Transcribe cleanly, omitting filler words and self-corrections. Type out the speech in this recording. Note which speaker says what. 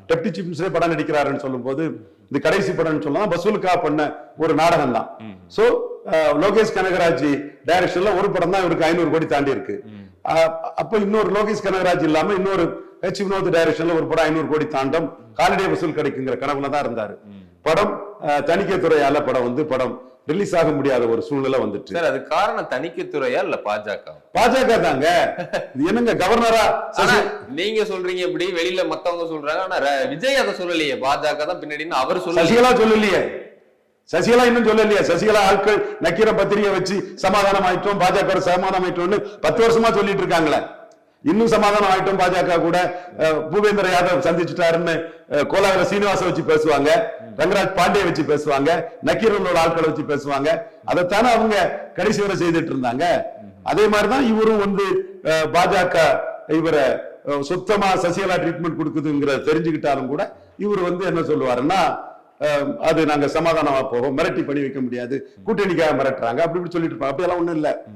Speaker 1: Deputy chief மினிஸ்டரே படம் நடிக்கிறாருன்னு சொல்லும் போது இந்த கடைசி படம்னு சொல்லலாம் வசூலுக்கா பண்ண ஒரு நாடகம் தான். சோ லோகேஷ் கனகராஜ் டைரக்ஷன்ல ஒரு படம் தான் இவருக்கு 500 கோடி தாண்டி இருக்கு. அப்ப இன்னொரு லோகேஷ் கனகராஜ் இல்லாம இன்னொரு ஹெச் வினோத் டைரக்ஷன்ல ஒரு படம் 500 கோடி தாண்டம் காலடிய வசூல் கிடைக்குங்கிற கனவுல தான் இருந்தாரு. படம் தணிக்கை துறையால படம் ரிலீஸ் ஆக முடியாத ஒரு சூழ்நிலை வந்துட்டு.
Speaker 2: சார் அது காரணம் தணிக்கை துறையா இல்ல
Speaker 1: பாஜக தாங்க. என்னங்க கவர்னரா
Speaker 2: நீங்க சொல்றீங்க இப்படி, வெளியில மத்தவங்க சொல்றாங்க. ஆனா விஜய் அதை சொல்லலையே, பாஜக தான் பின்னாடின்னு அவர் சொல்ல.
Speaker 1: சசிகலா சொல்லலையே, சசிகலா இன்னும் சொல்லலையே. சசிகலா ஆட்கள் நக்கீர பத்திரிகை வச்சு சமாதானம் ஆயிட்டோம், பாஜக சமாதானம் ஆயிட்டோம்னு 10 வருஷமா சொல்லிட்டு இருக்காங்களே. இன்னும் சமாதானம் ஆயிட்டோம், பாஜக கூட பூபேந்திர யாதவ் சந்திச்சுட்டாருன்னு கோலாகல சீனிவாச வச்சு பேசுவாங்க, ரங்கராஜ் பாண்டிய வச்சு பேசுவாங்க, நக்கீரனோட ஆட்களை வச்சு பேசுவாங்க. அதைத்தானே அவங்க கடைசி வரை செய்துட்டு இருந்தாங்க. அதே மாதிரிதான் இவரும் பாஜக இவரை சுத்தமா சசிகலா ட்ரீட்மெண்ட் கொடுக்குதுங்கிற தெரிஞ்சுக்கிட்டாலும் கூட இவர் என்ன சொல்லுவாருன்னா, அது நாங்க சமாதானமா போவோம், மிரட்டி பண்ணி வைக்க முடியாது, கூட்டணிக்காக மிரட்டுறாங்க அப்படி இப்படி சொல்லிட்டு இருப்பாங்க. அப்படியெல்லாம் ஒண்ணும் இல்ல.